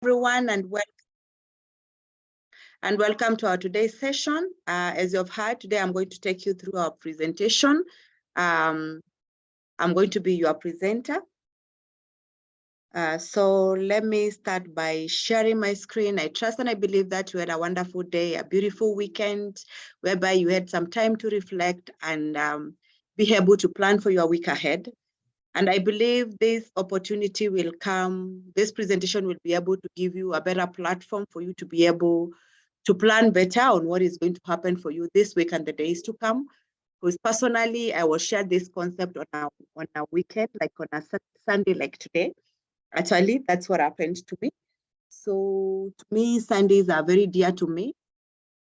Everyone, and welcome to our today's session. As you've heard, today I'm going to take you through our presentation. I'm going to be your presenter. So let me start by sharing my screen. I trust and I believe that you had a wonderful day, a beautiful weekend, whereby you had some time to reflect and be able to plan for your week ahead. And I believe this opportunity will come, this presentation will be able to give you a better platform for you to be able to plan better on what is going to happen for you this week and the days to come. Because personally, I will share this concept on a weekend, like on a Sunday like today. Actually, that's what happened to me. So to me, Sundays are very dear to me.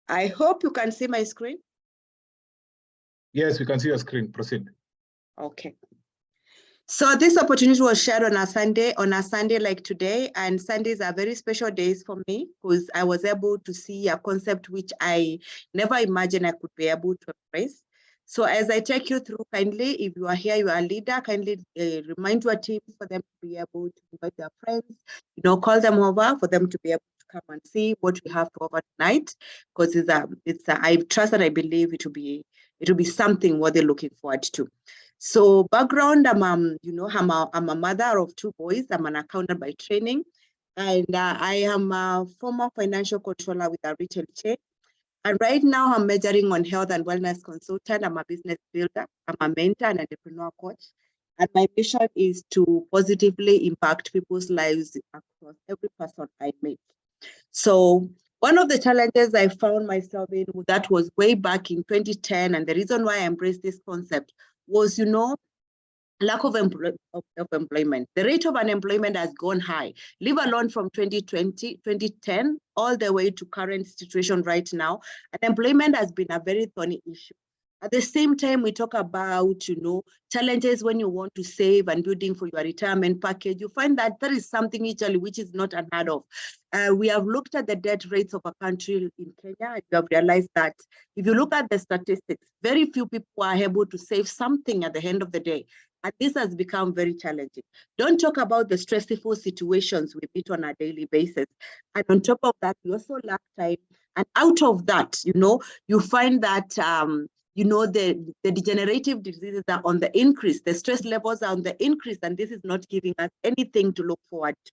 I hope you can see my screen. Yes, we can see your screen. Proceed. Okay. So this opportunity was shared on a Sunday like today, and Sundays are very special days for me because I was able to see a concept which I never imagined I could be able to embrace. So as I take you through, kindly, if you are here, you are a leader, kindly remind your team for them to be able to invite their friends, call them over for them to be able to come and see what we have to offer tonight, because I trust and I believe it will be something what they're looking forward to. So background, I'm a mother of two boys. I'm an accountant by training, and I am a former financial controller with a retail chain. And right now I'm majoring on health and wellness consultant. I'm a business builder. I'm a mentor and entrepreneur coach. And my mission is to positively impact people's lives across every person I meet. So one of the challenges I found myself in, that was way back in 2010, and the reason why I embraced this concept was, lack of employment. The rate of unemployment has gone high, leave alone from 2020, 2010, all the way to current situation right now. Unemployment has been a very thorny issue. At the same time, we talk about, challenges when you want to save and building for your retirement package. You find that there is something usually which is not unheard of. We have looked at the debt rates of a country in Kenya, and you have realized that if you look at the statistics, very few people are able to save something at the end of the day. And this has become very challenging. Don't talk about the stressful situations we meet on a daily basis. And on top of that, we also lack time. And out of that, you find that the degenerative diseases are on the increase, the stress levels are on the increase, and this is not giving us anything to look forward to.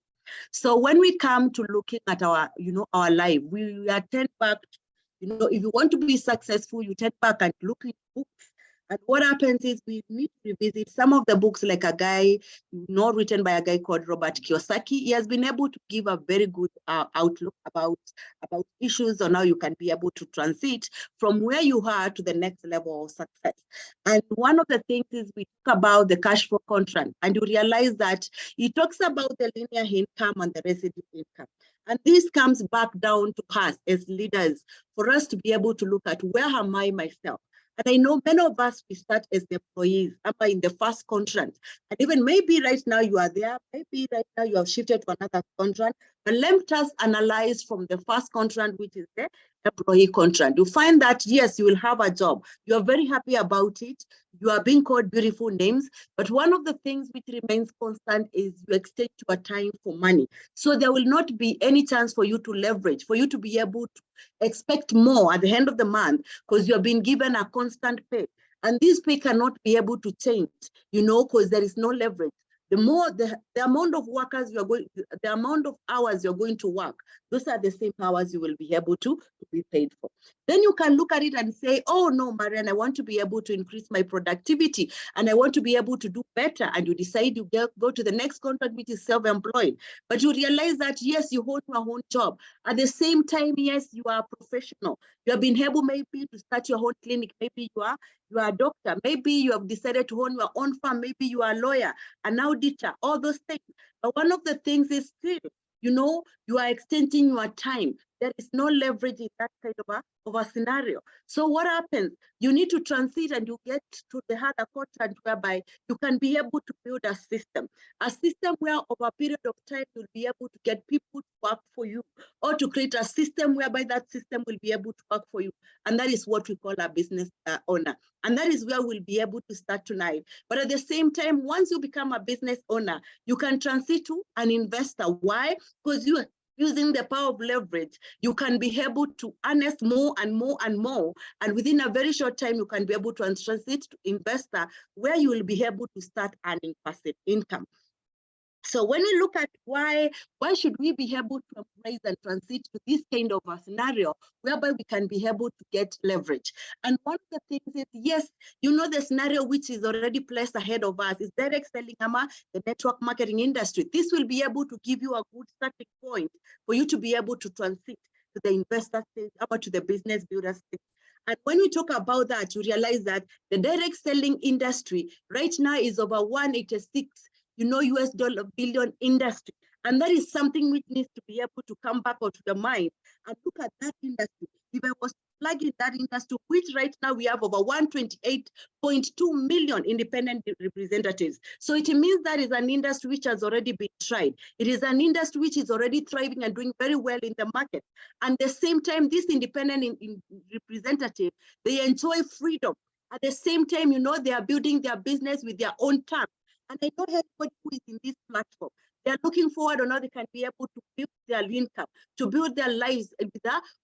So when we come to looking at our life, we are turned back, if you want to be successful, you turn back and look at books. And what happens is we need to revisit some of the books, like a guy, written by a guy called Robert Kiyosaki. He has been able to give a very good outlook about issues on how you can be able to transit from where you are to the next level of success. And one of the things is we talk about the cash flow contract, and you realize that he talks about the linear income and the residue income. And this comes back down to us as leaders for us to be able to look at where am I myself. And I know many of us, we start as employees, in the first contract. And even maybe right now you are there, maybe right now you have shifted to another contract. But let us analyze from the first contract, which is the employee contract. You find that, yes, you will have a job. You are very happy about it. You are being called beautiful names. But one of the things which remains constant is you exchange your time for money. So there will not be any chance for you to leverage, for you to be able to expect more at the end of the month, because you have been given a constant pay. And this pay cannot be able to change, because there is no leverage. The amount of workers the amount of hours you're going to work, those are the same hours you will be able to be paid for. Then you can look at it and say, oh no, Marian, I want to be able to increase my productivity and I want to be able to do better. And you decide you go to the next contract, which is self-employed. But you realize that, yes, you hold your own job. At the same time, yes, you are a professional. You have been able maybe to start your own clinic. Maybe you are a doctor. Maybe you have decided to own your own farm. Maybe you are a lawyer, an auditor, all those things. But one of the things is still, you are extending your time. There is no leverage in that kind of a scenario. So what happens? You need to transit and you get to the other contract whereby you can be able to build a system where over a period of time, you'll be able to get people to work for you, or to create a system whereby that system will be able to work for you. And that is what we call a business owner. And that is where we'll be able to start tonight. But at the same time, once you become a business owner, you can transit to an investor. Why? Because you using the power of leverage, you can be able to harness more and more and more. And within a very short time, you can be able to transit to investor where you will be able to start earning passive income. So when we look at why should we be able to embrace and transit to this kind of a scenario whereby we can be able to get leverage? And one of the things is, yes, you know, the scenario which is already placed ahead of us is direct selling, the network marketing industry. This will be able to give you a good starting point for you to be able to transit to the investor stage, to the business builder stage. And when we talk about that, you realize that the direct selling industry right now is over 186 US dollar billion industry. And that is something which needs to be able to come back onto the mind and look at that industry. If I was plugging that industry, which right now we have over 128.2 million independent representatives. So it means that is an industry which has already been tried. It is an industry which is already thriving and doing very well in the market. And at the same time, this independent representative, they enjoy freedom. At the same time, they are building their business with their own terms. And I know everybody who is in this platform, they are looking forward on how they can be able to build their income, to build their lives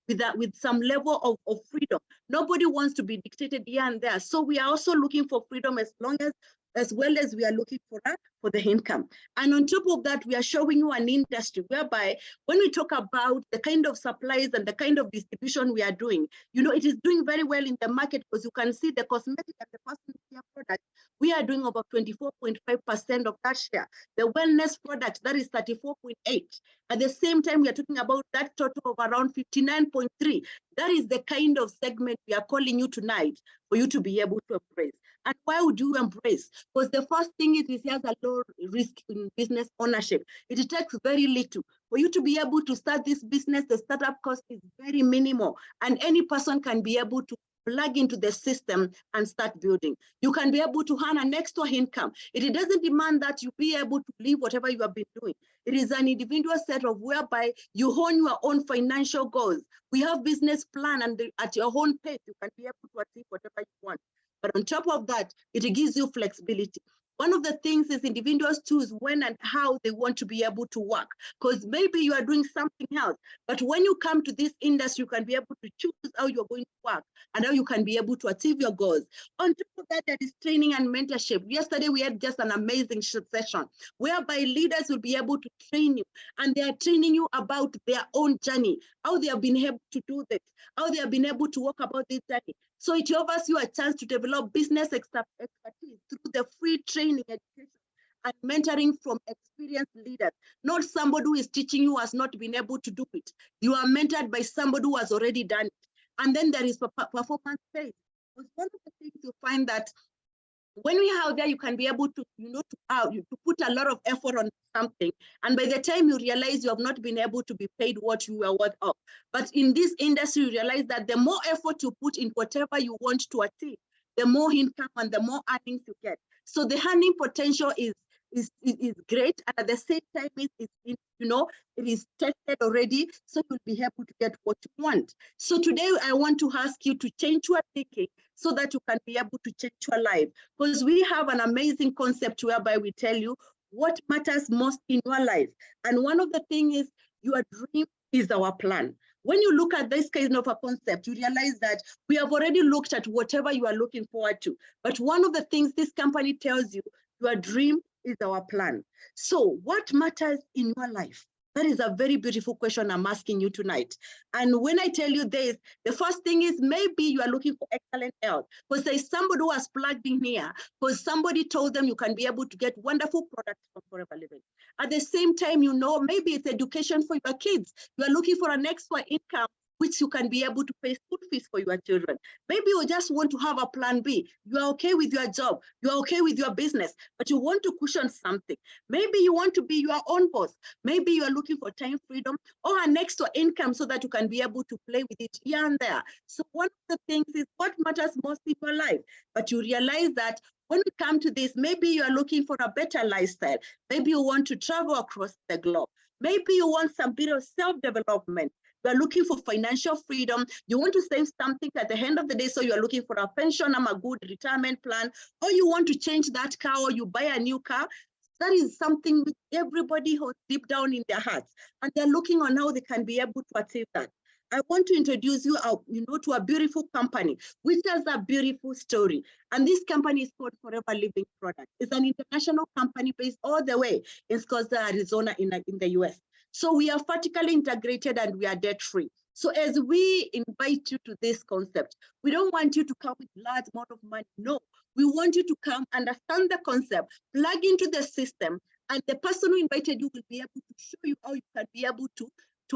with some level of freedom. Nobody wants to be dictated here and there. So we are also looking for freedom as well as we are looking for the income. And on top of that, we are showing you an industry whereby when we talk about the kind of supplies and the kind of distribution we are doing, it is doing very well in the market, because you can see the cosmetic and the personal care products, we are doing about 24.5% of that share. The wellness products, that is 34.8%. At the same time, we are talking about that total of around 59.3%. That is the kind of segment we are calling you tonight for you to be able to embrace. And why would you embrace? Because the first thing is it has a low risk in business ownership. It takes very little. For you to be able to start this business, the startup cost is very minimal. And any person can be able to plug into the system and start building. You can be able to earn an extra income. It doesn't demand that you be able to leave whatever you have been doing. It is an individual set of whereby you own your own financial goals. We have business plan, and at your own pace, you can be able to achieve whatever you want. But on top of that, it gives you flexibility. One of the things is individuals choose when and how they want to be able to work, because maybe you are doing something else. But when you come to this industry, you can be able to choose how you're going to work and how you can be able to achieve your goals. On top of that, there is training and mentorship. Yesterday, we had just an amazing session whereby leaders will be able to train you, and they are training you about their own journey, how they have been able to do this, how they have been able to walk about this journey. So it offers you a chance to develop business expertise through the free training, education, and mentoring from experienced leaders. Not somebody who is teaching you has not been able to do it. You are mentored by somebody who has already done it. And then there is performance based. Because one of the things you find that when we are there, you can be able to, to put a lot of effort on something. And by the time you realize you have not been able to be paid what you are worth of. But in this industry, you realize that the more effort you put in whatever you want to achieve, the more income and the more earnings you get. So the earning potential is great, and at the same time, it is tested already, so you'll be able to get what you want. So today, I want to ask you to change your thinking so that you can be able to change your life, because we have an amazing concept whereby we tell you what matters most in your life. And one of the things is your dream is our plan. When you look at this kind of a concept, you realize that we have already looked at whatever you are looking forward to. But one of the things this company tells you, your dream is our plan. So what matters in your life? That is a very beautiful question I'm asking you tonight. And when I tell you this, the first thing is maybe you are looking for excellent health, because there is somebody who has plugged in here, because somebody told them you can be able to get wonderful products from Forever Living. At the same time, maybe it's education for your kids. You are looking for an extra income which you can be able to pay school fees for your children. Maybe you just want to have a plan B. You are okay with your job. You are okay with your business, but you want to cushion something. Maybe you want to be your own boss. Maybe you are looking for time freedom or an extra income so that you can be able to play with it here and there. So one of the things is what matters most in your life. But you realize that when we come to this, maybe you are looking for a better lifestyle. Maybe you want to travel across the globe. Maybe you want some bit of self-development. You are looking for financial freedom. You want to save something at the end of the day, so you are looking for a pension, a good retirement plan, or you want to change that car, or you buy a new car. That is something which everybody holds deep down in their hearts, and they're looking on how they can be able to achieve that. I want to introduce you, to a beautiful company, which has a beautiful story. And this company is called Forever Living Products. It's an international company based all the way in Scottsdale, Arizona, in the US. So we are vertically integrated and we are debt-free. So as we invite you to this concept, we don't want you to come with large amount of money. No, we want you to come, understand the concept, plug into the system, and the person who invited you will be able to show you how you can be able to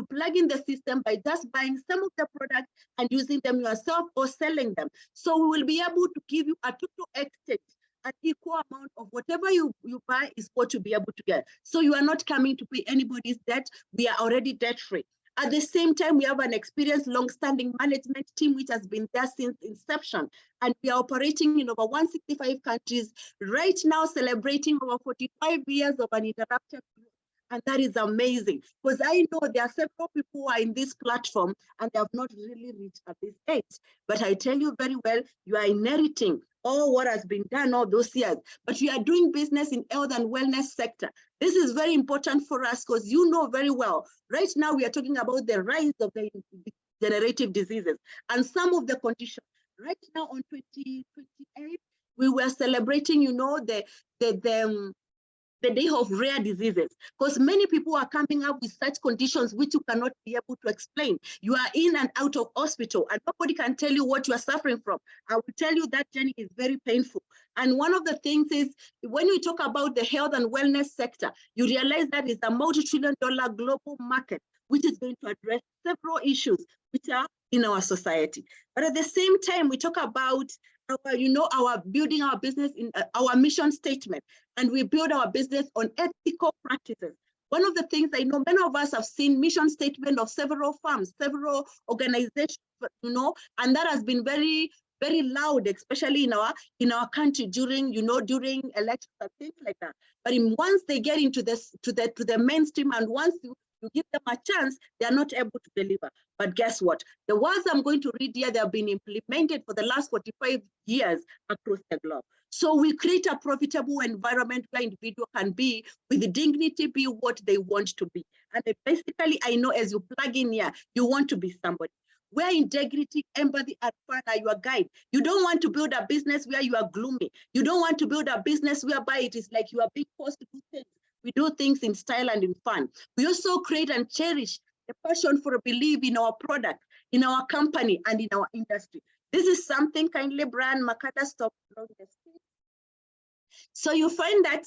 plug in the system by just buying some of the products and using them yourself or selling them. So we will be able to give you a total exchange, an equal amount of whatever you buy is what you'll be able to get. So you are not coming to pay anybody's debt. We are already debt-free. At the same time, we have an experienced, long-standing management team which has been there since inception. And we are operating in over 165 countries right now, celebrating over 45 years of uninterrupted growth. And that is amazing, because I know there are several people who are in this platform and they have not really reached at this age. But I tell you very well, you are inheriting all what has been done all those years, but you are doing business in health and wellness sector. This is very important for us because you know very well, right now we are talking about the rise of the degenerative diseases and some of the conditions. Right now on 2028, we were celebrating, the day of rare diseases, because many people are coming up with such conditions which you cannot be able to explain. You are in and out of hospital and nobody can tell you what you are suffering from. I will tell you that journey is very painful. And one of the things is, when we talk about the health and wellness sector, you realize that it's a multi-trillion-dollar global market, which is going to address several issues which are in our society. But at the same time, we talk about our building our business in our mission statement, and we build our business on ethical practices. One of the things I know, many of us have seen mission statement of several firms, several organizations, and that has been very, very loud, especially in our country during elections and things like that. But once they get into this to the mainstream, and once you give them a chance, they are not able to deliver. But guess what? The words I'm going to read here, they have been implemented for the last 45 years across the globe. So we create a profitable environment where individual can be with dignity, be what they want to be. And basically, I know as you plug in here, you want to be somebody. Where integrity, empathy, and fun are your guide. You don't want to build a business where you are gloomy. You don't want to build a business whereby it is like you are being forced to do things. We do things in style and in fun. We also create and cherish the passion for a belief in our product, in our company, and in our industry. This is something, kindly, Brian Makata, stop. So you find that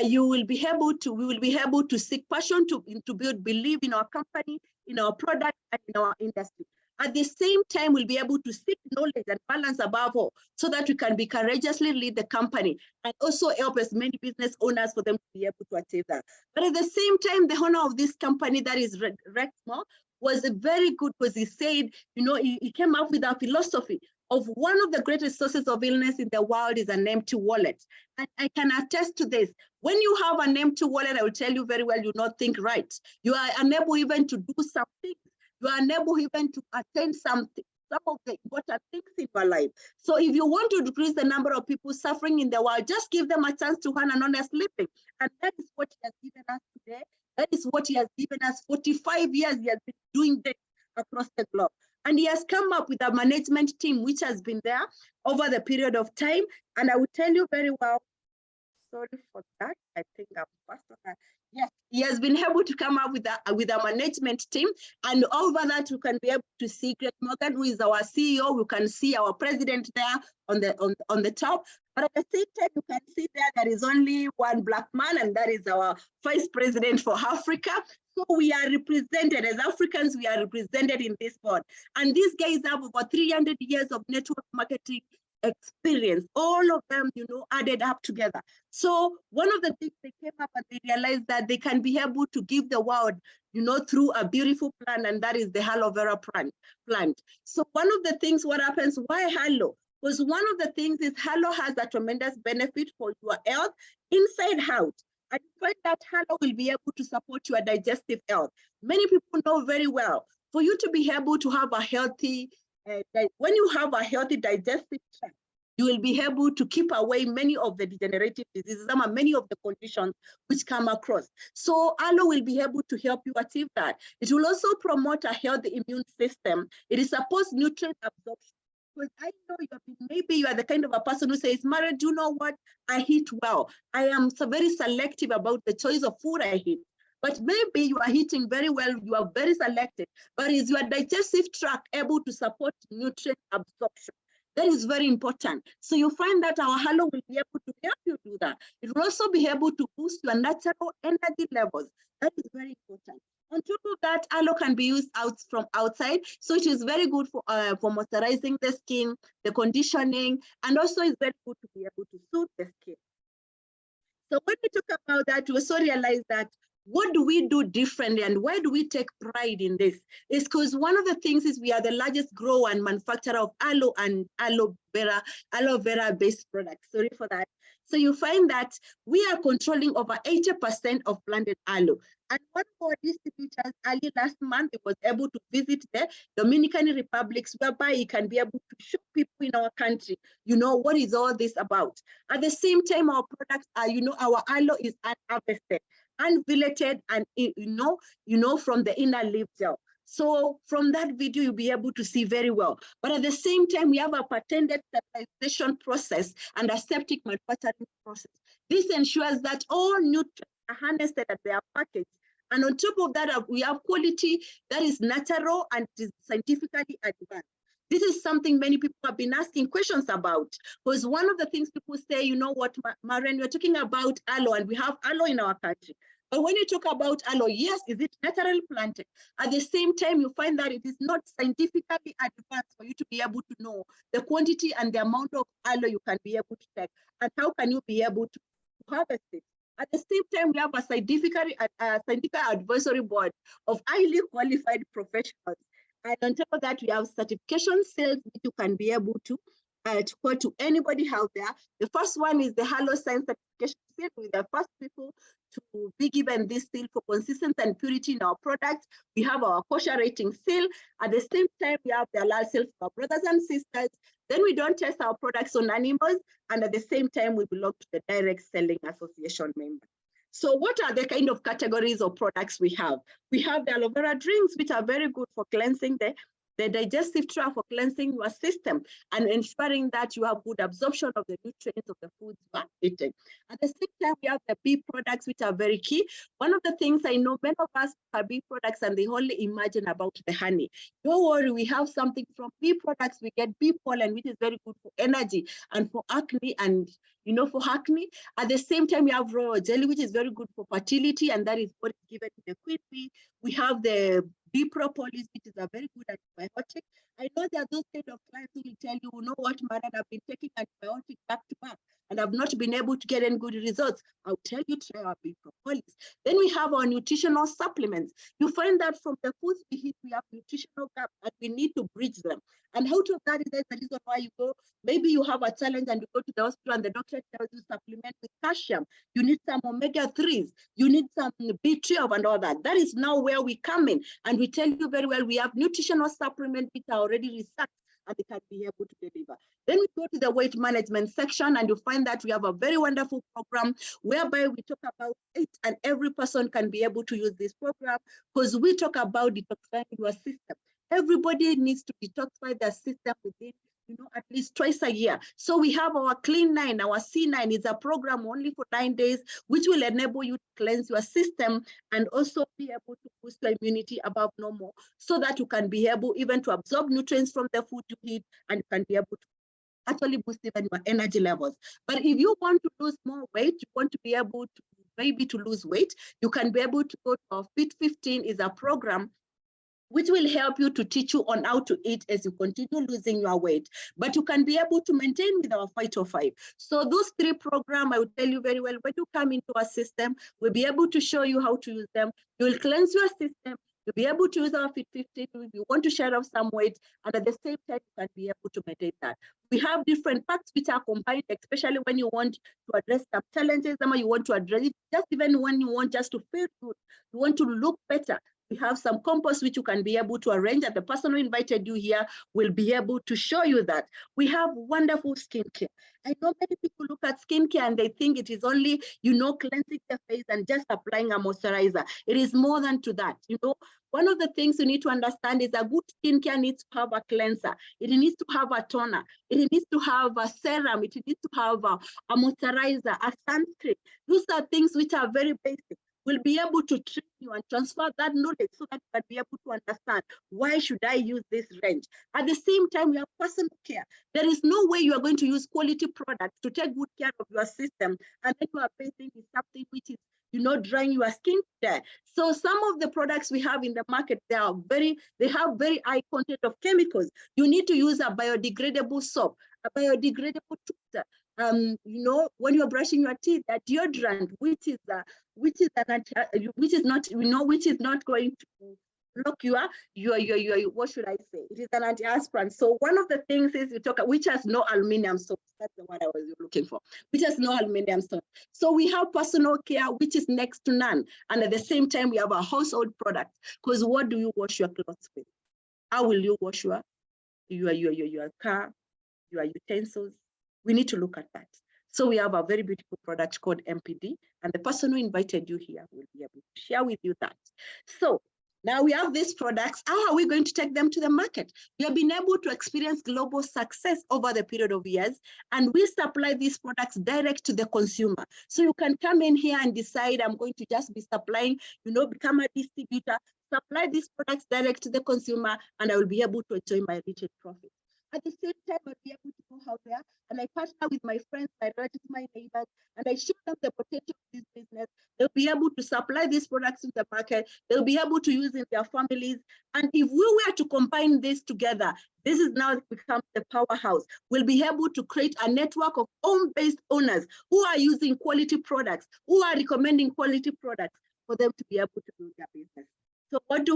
we will be able to seek passion to build belief in our company, in our product, and in our industry. At the same time, we'll be able to seek knowledge and balance above all, so that we can be courageously lead the company and also help as many business owners for them to be able to achieve that. But at the same time, the owner of this company, that is Rexmo, was very good, because he said, he came up with a philosophy of one of the greatest sources of illness in the world is an empty wallet. And I can attest to this. When you have an empty wallet, I will tell you very well, you not think right. You are unable even to do something. You are unable even to attain some of the important things in your life. So if you want to decrease the number of people suffering in the world, just give them a chance to earn an honest living. And that is what he has given us today. That is what he has given us. 45 years he has been doing this across the globe. And he has come up with a management team which has been there over the period of time. And I will tell you very well, sorry for that. I think I'm fast on that. Yes, he has been able to come up with a management team, and over that you can be able to see Greg Morgan, who is our CEO. You can see our president there on the top. But at the same time, you can see there is only one black man, and that is our vice president for Africa. So we are represented as Africans. We are represented in this board, and these guys have over 300 years of network marketing experience, all of them, added up together. So one of the things they came up and they realized that they can be able to give the world, through a beautiful plant, and that is the aloe vera plant. So one of the things, what happens, why aloe? Because one of the things is aloe has a tremendous benefit for your health inside out. And you find that aloe will be able to support your digestive health. Many people know very well, for you to be able to have a healthy when you have a healthy digestive tract, you will be able to keep away many of the degenerative diseases, many of the conditions which come across. So aloe will be able to help you achieve that. It will also promote a healthy immune system. It is supposed nutrient absorption. Because I know maybe you are the kind of a person who says, Marian, do you know what? I eat well. I am so very selective about the choice of food I eat. But maybe you are eating very well, you are very selective, but is your digestive tract able to support nutrient absorption? That is very important. So you find that our aloe will be able to help you do that. It will also be able to boost your natural energy levels. That is very important. On top of that, aloe can be used from outside. So it is very good for moisturizing the skin, the conditioning, and also it's very good to be able to soothe the skin. So when we talk about that, we also realize that what do we do differently and why do we take pride in this? It's because one of the things is we are the largest grower and manufacturer of aloe and aloe vera based products. Sorry for that. So you find that we are controlling over 80% of planted aloe. And one of our distributors early last month was able to visit the Dominican Republic, whereby he can be able to show people in our country, what is all this about. At the same time, our products are, our aloe is unharvested, unvelated, and from the inner leaf gel. So from that video, you'll be able to see very well. But at the same time, we have a patented sterilization process and aseptic manufacturing process. This ensures that all nutrients are harnessed at their package. And on top of that, we have quality that is natural and is scientifically advanced. This is something many people have been asking questions about. Because one of the things people say, you know what, Marian, you're talking about aloe, and we have aloe in our country. But when you talk about aloe, yes, is it naturally planted? At the same time, you find that it is not scientifically advanced for you to be able to know the quantity and the amount of aloe you can be able to take, and how can you be able to harvest it. At the same time, we have a scientific advisory board of highly qualified professionals. And on top of that, we have certification seals that you can be able to quote to anybody out there. The first one is the Aloe Science Certification Seal. We're the first people to be given this seal for consistency and purity in our products. We have our kosher rating seal. At the same time, we have the halal seal for our brothers and sisters. Then we don't test our products on animals. And at the same time, we belong to the Direct Selling Association member. So what are the kind of categories of products we have? We have the aloe vera drinks, which are very good for cleansing the digestive tract, for cleansing your system and ensuring that you have good absorption of the nutrients of the foods you are eating. At the same time, we have the bee products, which are very key. One of the things I know, many of us have bee products and they only imagine about the honey. Don't worry, we have something from bee products. We get bee pollen, which is very good for energy and for acne and for acne. At the same time, we have raw jelly, which is very good for fertility, and that is what is given to the queen bee. We have the bee propolis, which is a very good antibiotic. I know there are those kind of clients who will tell you, what, Marian, I've been taking antibiotics back to back, and I've not been able to get any good results. I'll tell you, try our bee propolis. Then we have our nutritional supplements. You find that from the foods we eat, we have nutritional gaps, and we need to bridge them. And out of that is the reason why you go, maybe you have a challenge and you go to the hospital and the doctor tells you supplement with calcium. You need some omega-3s. You need some B12 and all that. That is now where we come in. And we tell you very well, we have nutritional supplements which are already researched and they can be able to deliver. Then we go to the weight management section and you find that we have a very wonderful program whereby we talk about it and every person can be able to use this program because we talk about detoxifying your system. Everybody needs to detoxify their system within, at least twice a year. So we have our Clean 9, our C9 is a program only for 9 days, which will enable you to cleanse your system and also be able to boost your immunity above normal so that you can be able even to absorb nutrients from the food you eat and you can be able to actually boost even your energy levels. But if you want to lose more weight, you want to be able to maybe to lose weight, you can be able to go to our Fit 15 is a program which will help you to teach you on how to eat as you continue losing your weight. But you can be able to maintain with our Phyto 5. So those 3 programs, I will tell you very well, when you come into our system, we'll be able to show you how to use them. You will cleanse your system. You'll be able to use our Fit 15 if you want to shed off some weight, and at the same time, you can be able to maintain that. We have different packs which are combined, especially when you want to address some challenges, you want to address it, just even when you want just to feel good, you want to look better. We have some compost which you can be able to arrange, and the person who invited you here will be able to show you that. We have wonderful skincare. I know many people look at skincare and they think it is only, cleansing the face and just applying a moisturizer. It is more than to that. One of the things you need to understand is a good skincare needs to have a cleanser. It needs to have a toner. It needs to have a serum. It needs to have a moisturizer, a sunscreen. Those are things which are very basic. We'll be able to train you and transfer that knowledge so that you can be able to understand, why should I use this range? At the same time, we have personal care. There is no way you are going to use quality products to take good care of your system, and then you are facing something which is, drying your skin there. So some of the products we have in the market, they have very high content of chemicals. You need to use a biodegradable soap, a biodegradable toothpaste. When you're brushing your teeth, a deodorant, which is not going to block your what should I say? It is an antiperspirant. So one of the things is which has no aluminum salt. That's the word I was looking for. Which has no aluminum salt. So we have personal care, which is next to none, and at the same time we have a household product. Because what do you wash your clothes with? How will you wash your car, your utensils? We need to look at that. So we have a very beautiful product called MPD, and the person who invited you here will be able to share with you that. So now we have these products. How are we going to take them to the market? We have been able to experience global success over the period of years, and we supply these products direct to the consumer. So you can come in here and decide, I'm going to just be supplying, become a distributor, supply these products direct to the consumer, and I will be able to enjoy my retail profit. At the same time, I'll be able to go out there and I partner with my friends, my relatives, my neighbors, and I show them the potential of this business. They'll be able to supply these products to the market. They'll be able to use in their families. And if we were to combine this together, this is now become the powerhouse. We'll be able to create a network of home-based owners who are using quality products, who are recommending quality products for them to be able to do their business. So what do?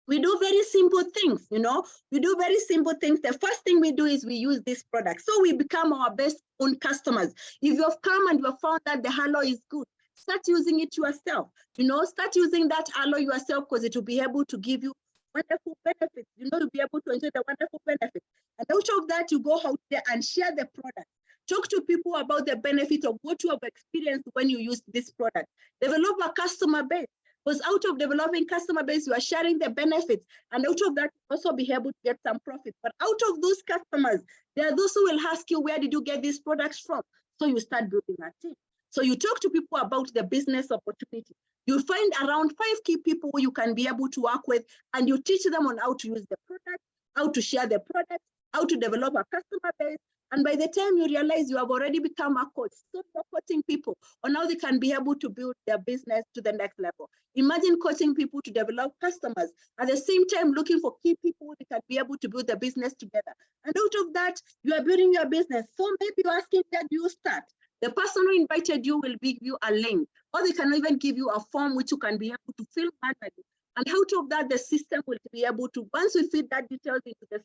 We do very simple things, we do very simple things. The first thing we do is we use this product. So we become our best own customers. If you've come and you've found that the aloe is good, start using it yourself. Start using that aloe yourself, because it will be able to give you wonderful benefits. You'll be able to enjoy the wonderful benefits. And out of that, you go out there and share the product. Talk to people about the benefit of what you have experienced when you use this product. Develop a customer base. Because out of developing customer base, you are sharing the benefits, and out of that, also be able to get some profit. But out of those customers, there are those who will ask you, where did you get these products from? So you start building a team. So you talk to people about the business opportunity. You find around 5 key people who you can be able to work with, and you teach them on how to use the product, how to share the product, how to develop a customer base. And by the time you realize you have already become a coach, so you're coaching people on how they can be able to build their business to the next level. Imagine coaching people to develop customers, at the same time looking for key people that can be able to build the business together. And out of that, you are building your business. So maybe you're asking, where do you start? The person who invited you will give you a link, or they can even give you a form which you can be able to fill manually. And out of that, the system will be able to, once we feed that details into the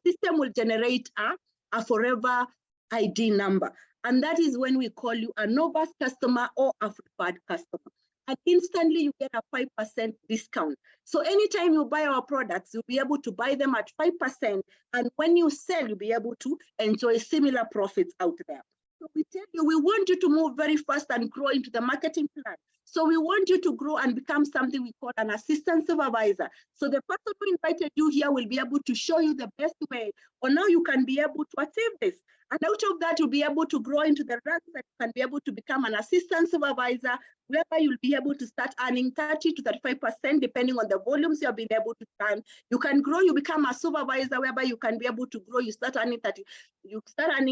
system will generate a forever ID number. And that is when we call you a novice customer or a preferred customer. And instantly you get a 5% discount. So anytime you buy our products, you'll be able to buy them at 5%. And when you sell, you'll be able to enjoy similar profits out there. So we tell you, we want you to move very fast and grow into the marketing plan. So we want you to grow and become something we call an assistant supervisor. So the person who invited you here will be able to show you the best way on how you can be able to achieve this. And out of that, you'll be able to grow into the ranks that you can be able to become an assistant supervisor, whereby you'll be able to start earning 30 to 35%, depending on the volumes you have been able to earn. You can grow, you become a supervisor, whereby you can be able to grow, you start earning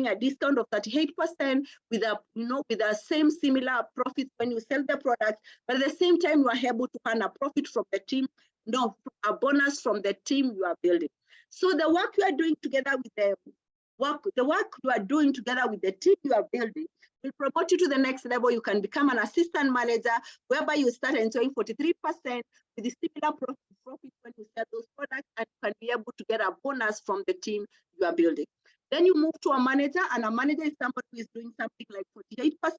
a discount of 38% with a similar profit when you sell the product. But at the same time, you are able to earn a profit from the team, a bonus from the team you are building. So the work you are doing together with the work you are doing together with the team you are building will promote you to the next level. You can become an assistant manager, whereby you start enjoying 43% with the similar profit when you sell those products, and you can be able to get a bonus from the team you are building. Then you move to a manager, and a manager is somebody who is doing something like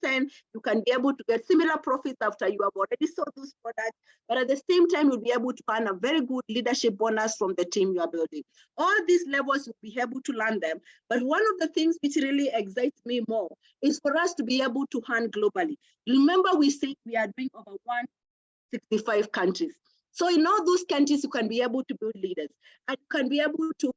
48%. You can be able to get similar profits after you have already sold those products, but at the same time, you'll be able to earn a very good leadership bonus from the team you are building. All these levels, you'll be able to learn them. But one of the things which really excites me more is for us to be able to earn globally. Remember, we said we are doing over 165 countries. So in all those countries, you can be able to build leaders and you can be able to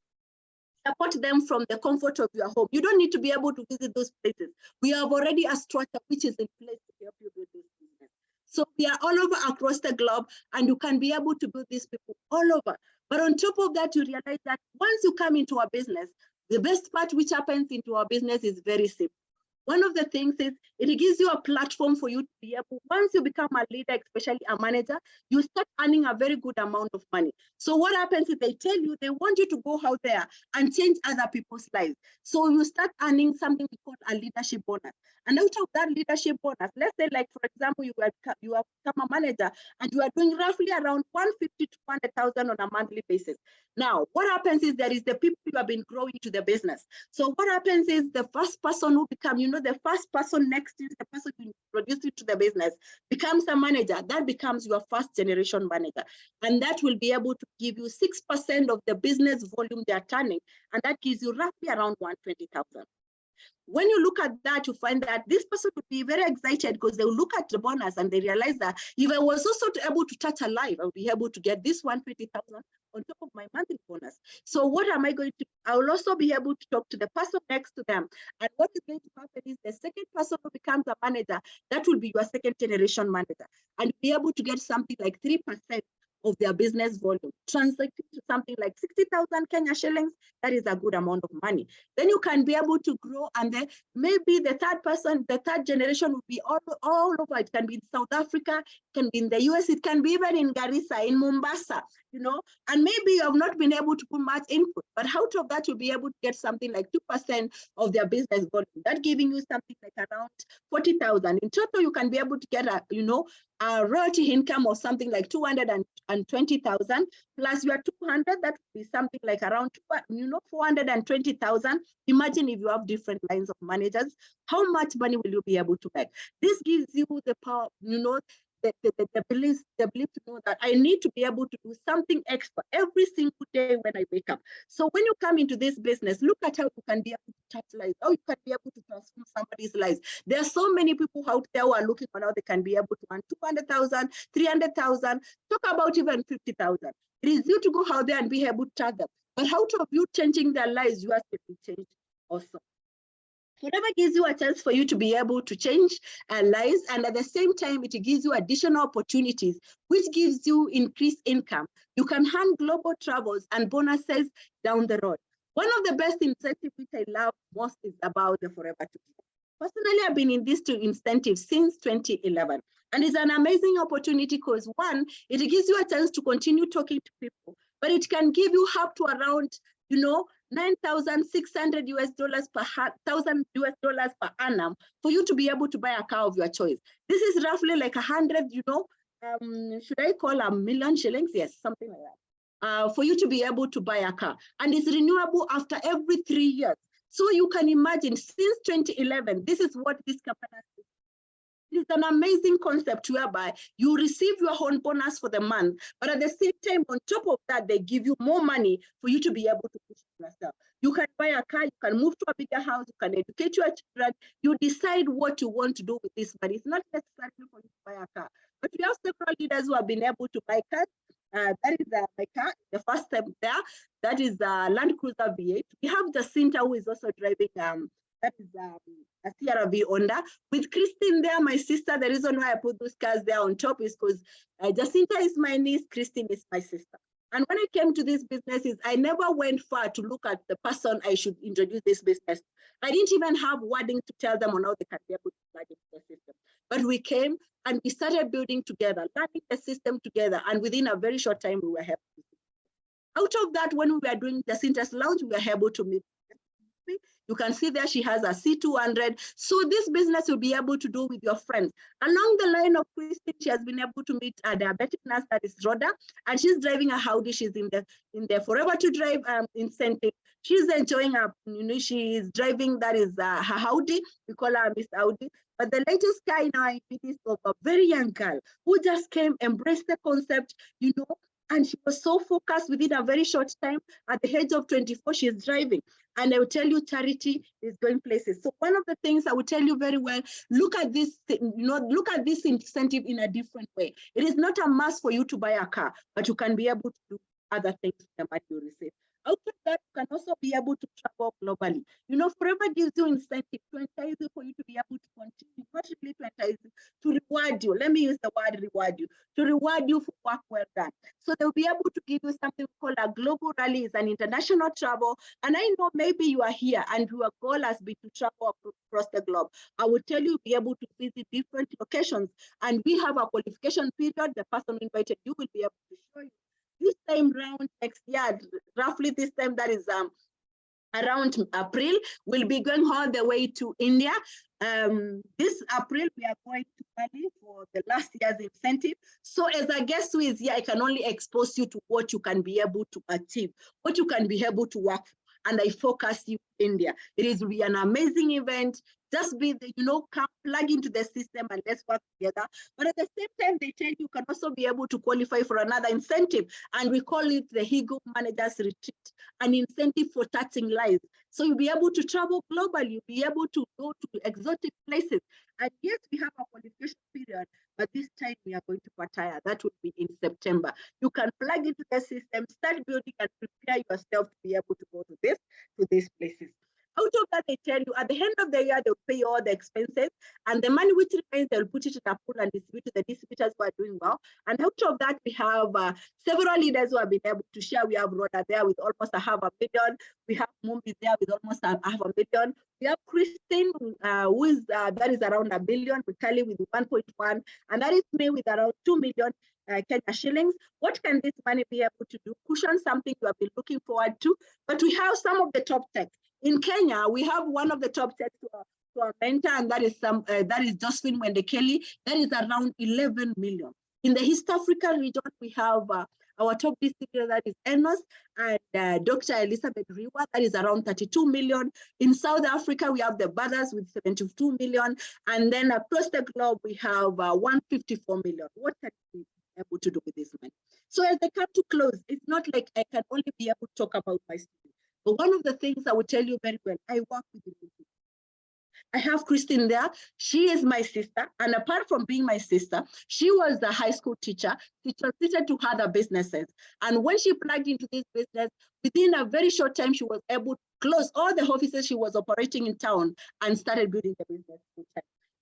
support them from the comfort of your home. You don't need to be able to visit those places. We have already a structure which is in place to help you build this business. So we are all over across the globe, and you can be able to build these people all over. But on top of that, you realize that once you come into our business, the best part which happens into our business is very simple. One of the things is it gives you a platform for you to be able, once you become a leader, especially a manager, you start earning a very good amount of money. So what happens is they tell you they want you to go out there and change other people's lives. So you start earning something we call a leadership bonus. And out of that leadership bonus, let's say like, for example, you have become a manager and you are doing roughly around 150 to 200,000 on a monthly basis. Now, what happens is there is the people you have been growing to the business. So what happens is the first person who become, the first person next to the person you introduce you to the business becomes a manager. That becomes your first generation manager. And that will be able to give you 6% of the business volume they are turning. And that gives you roughly around 120,000. When you look at that, you find that this person would be very excited because they will look at the bonus and they realize that if I was also able to touch a life, I would be able to get this 120,000 on top of my monthly bonus. So what am I going to do? I will also be able to talk to the person next to them. And what is going to happen is the second person who becomes a manager, that will be your second generation manager. And be able to get something like 3% of their business volume, translating to something like 60,000 Kenya shillings. That is a good amount of money. Then you can be able to grow, and then maybe the third person, the third generation will be all over. It can be in South Africa, it can be in the US, it can be even in Garissa, in Mombasa, and maybe you have not been able to put much input, but out of that, you'll be able to get something like 2% of their business volume. That giving you something like around 40,000. In total, you can be able to get a royalty income of something like 220,000 plus your 200, that would be something like around 420,000. Imagine if you have different lines of managers, how much money will you be able to make? This gives you the power, the belief to know that I need to be able to do something extra every single day when I wake up. So when you come into this business, look at how you can be able to touch lives, how you can be able to transform somebody's lives. There are so many people out there who are looking for how they can be able to earn 200,000, 300,000, talk about even 50,000. It is you to go out there and be able to touch them. But out of you changing their lives, you have to be changed also. Whatever gives you a chance for you to be able to change lives, and at the same time, it gives you additional opportunities, which gives you increased income. You can earn global travels and bonuses down the road. One of the best incentives which I love most is about the Forever Together. Personally, I've been in this incentive since 2011, and it's an amazing opportunity because one, it gives you a chance to continue talking to people, but it can give you up to around, $9,600 per $1,000 per annum for you to be able to buy a car of your choice. This is roughly like 100, should I call a million shillings? Yes, something like that. For you to be able to buy a car, and it's renewable after every 3 years. So you can imagine since 2011, this is what this company has done. It's an amazing concept whereby you receive your own bonus for the month, but at the same time, on top of that, they give you more money for you to be able to push yourself. You can buy a car, you can move to a bigger house, you can educate your children, you decide what you want to do with this money. It's not necessarily for you to buy a car, but we have several leaders who have been able to buy cars. That is my car, the first step there. That is Land Cruiser V8. We have Jacinta, who is also driving that is a CRV Honda. With Christine there, my sister, the reason why I put those cars there on top is because Jacinta is my niece, Christine is my sister. And when I came to these businesses, I never went far to look at the person I should introduce this business. I didn't even have wording to tell them on how they can be able to plug into the system. But we came and we started building together, learning the system together. And within a very short time, we were able to. Out of that, when we were doing Jacinta's launch, we were able to meet coffee. You can see there she has a C200. So this business you'll be able to do with your friends. Along the line of Christine, she has been able to meet a diabetic nurse, that is Rhoda, and she's driving a Audi. She's in the Forever to Drive incentive. She's enjoying her, she is driving, that is her Audi. We call her Miss Audi. But the latest guy in our is of a very young girl who just came, embraced the concept, and she was so focused within a very short time. At the age of 24, she is driving. And I will tell you, charity is going places. So one of the things I will tell you very well, look at this, look at this incentive in a different way. It is not a must for you to buy a car, but you can be able to do other things with the money you receive. Out of that, you can also be able to travel globally. Forever gives you incentive to entice you for you to be able to continue, not really to entice you, to reward you. Let me use the word reward you, to reward you for work well done. So they'll be able to give you something called a global rally. It's an international travel. And I know maybe you are here and your goal has been to travel across the globe. I will tell you, be able to visit different locations. And we have a qualification period. The person who invited you will be able to show you. This time round next year, roughly this time, that is around April, we'll be going all the way to India. This April, we are going to Bali for the last year's incentive. So as a guest who is here, I can only expose you to what you can be able to achieve, what you can be able to work for. And I focus you India. It will be an amazing event. Just be, come plug into the system and let's work together. But at the same time, they tell you can also be able to qualify for another incentive. And we call it the Higo Managers Retreat, an incentive for touching lives. So you'll be able to travel globally, you'll be able to go to exotic places. And yes, we have a qualification period, but this time we are going to retire. That will be in September. You can plug into the system, start building and prepare yourself to be able to go to these places. Out of that, they tell you at the end of the year, they'll pay all the expenses, and the money which remains, they'll put it in a pool and distribute to the distributors who are doing well. And out of that, we have several leaders who have been able to share. We have Rhoda there with almost $500,000. We have Mumbi there with almost $500,000. We have Christine, who is that is around $1 billion. We Kelly with 1.1, and that is me with around 2 million. Kenya shillings. What can this money be able to do? Cushion something you have been looking forward to. But we have some of the top tech. In Kenya, we have one of the top tech to our mentor, and that is Josephine Wendekeli. That is around 11 million. In the East Africa region, we have our top distributor, that is Enos, and Dr. Elizabeth Riwa, that is around 32 million. In South Africa, we have the Brothers with 72 million. And then across the globe, we have 154 million. What can we be able to do with this money? So as they come to close, it's not like I can only be able to talk about my students. But one of the things I will tell you very well, I work with people. I have Christine there. She is my sister. And apart from being my sister, she was a high school teacher. She transitioned to other businesses. And when she plugged into this business, within a very short time, she was able to close all the offices she was operating in town and started building the business.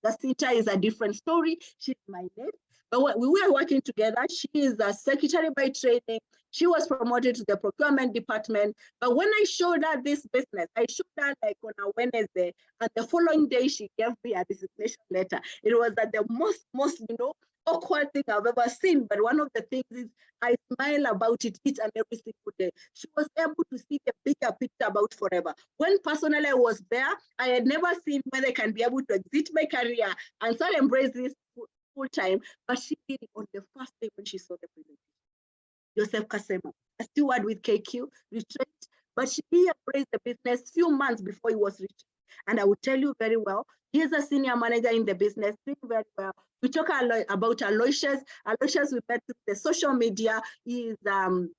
Jacinta is a different story. She's my neighbor. But we were working together. She is a secretary by training. She was promoted to the procurement department. But when I showed her this business, I showed her like on a Wednesday, and the following day she gave me a resignation letter. It was at the most awkward thing I've ever seen. But one of the things is I smile about it each and every single day. She was able to see the bigger picture about Forever. When personally I was there, I had never seen whether I can be able to exit my career and start embrace this full time. But she did it on the first day when she saw the presentation. Joseph Kasema, a steward with KQ, retreat, but she embraced the business few months before he was retreat. And I will tell you very well, he is a senior manager in the business, doing very well. We talk a lot about Aloysius. Aloysius, we met through the social media. He is an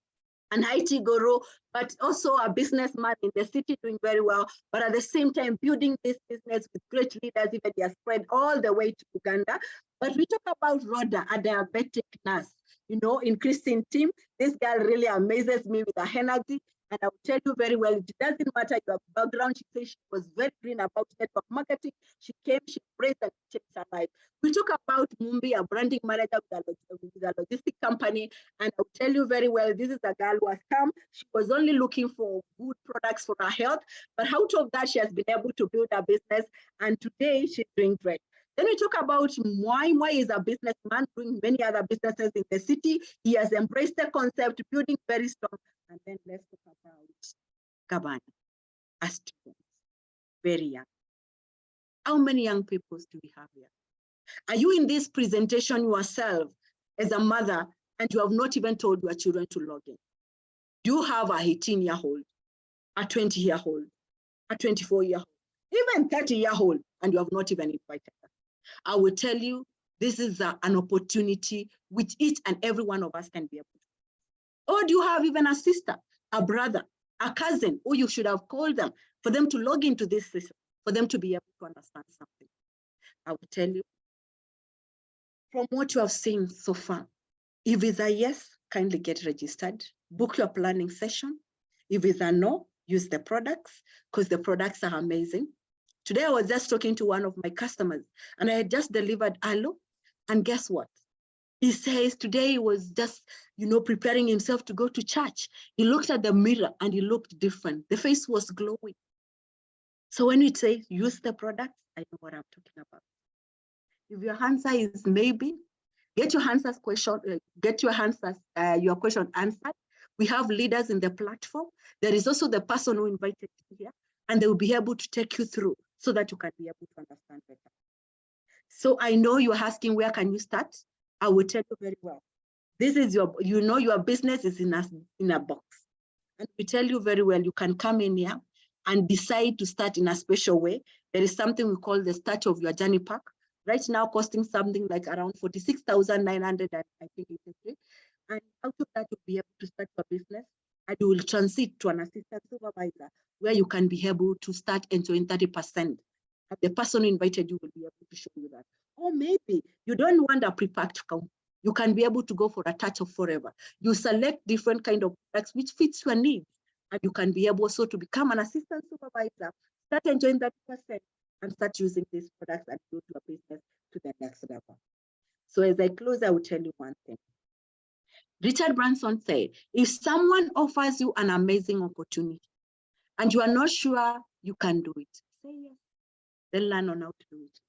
IT guru, but also a businessman in the city, doing very well. But at the same time, building this business with great leaders, even they are spread all the way to Uganda. But we talk about Rhoda, a diabetic nurse. In Christine's team, this girl really amazes me with her energy. And I will tell you very well, it doesn't matter your background. She said she was very green about network marketing. She came, she embraced and changed her life. We talk about Mumbi, a branding manager with a logistic company. And I will tell you very well, this is a girl who has come. She was only looking for good products for her health. But out of that, she has been able to build a business. And today she's doing great. Then we talk about Mwai. Mwai is a businessman doing many other businesses in the city. He has embraced the concept, building very strong. And then let's talk about Gabana, a student. very young. How many young people do we have here? Are you in this presentation yourself as a mother and you have not even told your children to log in? Do you have a 18-year-old, a 20-year-old, a 24-year-old, even 30-year-old, and you have not even invited them? I will tell you, this is an opportunity which each and every one of us can be able to. Or do you have even a sister, a brother, a cousin, who you should have called them for them to log into this system, for them to be able to understand something? I will tell you, from what you have seen so far, if it's a yes, kindly get registered, book your planning session. If it's a no, use the products, because the products are amazing. Today, I was just talking to one of my customers, and I had just delivered aloe, and guess what? He says today he was just, preparing himself to go to church. He looked at the mirror and he looked different. The face was glowing. So when we say use the products, I know what I'm talking about. If your answer is maybe, get your question answered. We have leaders in the platform. There is also the person who invited you here, and they will be able to take you through so that you can be able to understand better. So I know you're asking, where can you start? I will tell you very well. This is your business is in a box. And we tell you very well, you can come in here and decide to start in a special way. There is something we call the start of your journey pack. Right now, costing something like around 46,900, I think it is. And out of that, you'll be able to start your business, and you will transit to an assistant supervisor where you can be able to start enjoying 30%. And the person who invited you will be able to show you that. Or maybe you don't want a pre-packed account. You can be able to go for a touch of forever. You select different kind of products which fits your needs, and you can be able also to become an assistant supervisor, start enjoying 30%, and start using these products and build your business to the next level. So as I close, I will tell you one thing. Richard Branson said, if someone offers you an amazing opportunity and you are not sure you can do it, say yes, then learn on how to do it.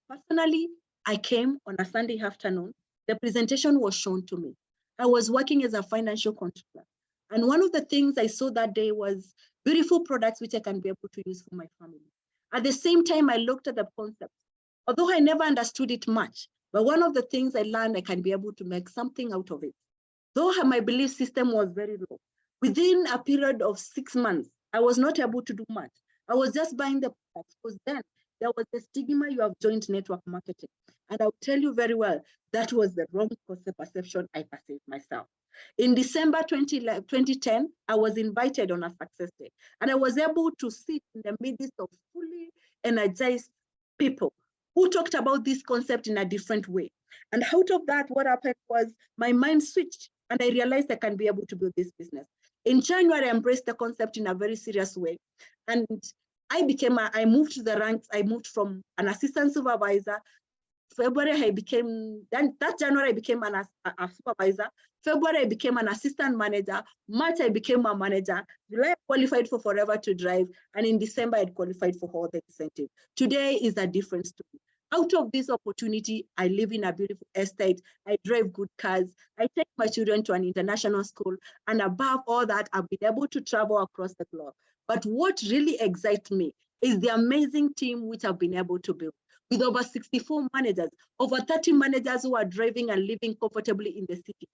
Personally, I came on a Sunday afternoon. The presentation was shown to me. I was working as a financial controller. And one of the things I saw that day was beautiful products which I can be able to use for my family. At the same time, I looked at the concept. Although I never understood it much, but one of the things I learned, I can be able to make something out of it. Though my belief system was very low, within a period of 6 months, I was not able to do much. I was just buying the products, because then there was the stigma, you have joined network marketing. And I'll tell you very well, that was the wrong perception I perceived myself. In December 2010, I was invited on a success day, and I was able to sit in the midst of fully energized people who talked about this concept in a different way. And out of that, what happened was my mind switched, and I realized I can be able to build this business. In January, I embraced the concept in a very serious way. And I moved to the ranks. I moved from an assistant supervisor. February, that January, I became a supervisor. February, I became an assistant manager. March, I became a manager. July, I qualified for Forever to Drive. And in December, I qualified for all the incentives. Today is a different story. Out of this opportunity, I live in a beautiful estate. I drive good cars. I take my children to an international school. And above all that, I've been able to travel across the globe. But what really excites me is the amazing team which I've been able to build. With over 64 managers, over 30 managers who are driving and living comfortably in the city.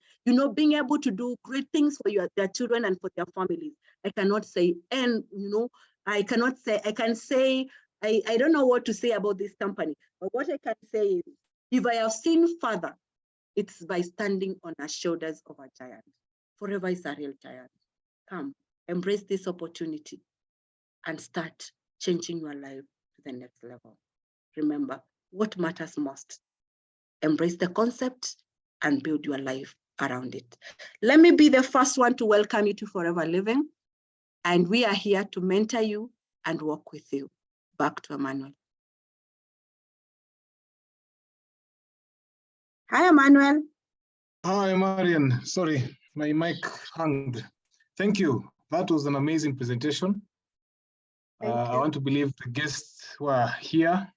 Being able to do great things for their children and for their families. I cannot say, and I can say, I don't know what to say about this company, but what I can say is, if I have seen further, it's by standing on the shoulders of a giant. Forever is a real giant. Come, embrace this opportunity and start changing your life to the next level. Remember, what matters most? Embrace the concept and build your life around it. Let me be the first one to welcome you to Forever Living. And we are here to mentor you and work with you. Back to Emmanuel. Hi, Emmanuel. Hi, Marian. Sorry, my mic hung. Thank you. That was an amazing presentation. I want to believe the guests who are here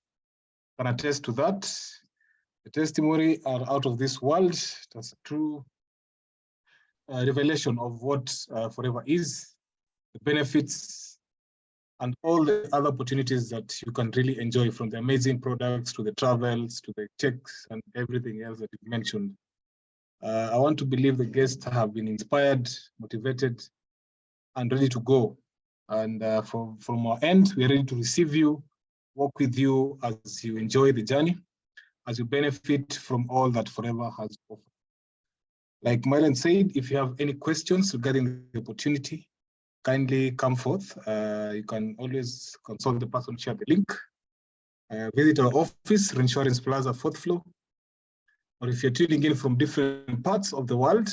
can attest to that. The testimony are out of this world. That's a true revelation of what Forever is, the benefits, and all the other opportunities that you can really enjoy, from the amazing products to the travels to the checks and everything else that you mentioned. I want to believe the guests have been inspired, motivated, and ready to go. And from our end, we are ready to receive you, work with you as you enjoy the journey, as you benefit from all that Forever has offered. Like Marian said, if you have any questions regarding the opportunity, kindly come forth. You can always consult the person, share the link. Visit our office, Reinsurance Plaza, 4th floor. Or if you're tuning in from different parts of the world,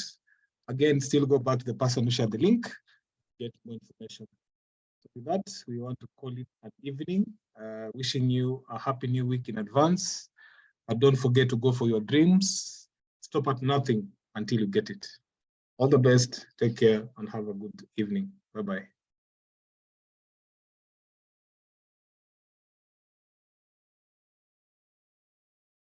again, still go back to the person who shared the link, get more information. So with that, we want to call it an evening, wishing you a happy new week in advance. But don't forget to go for your dreams. Stop at nothing until you get it. All the best, take care, and have a good evening. Bye-bye.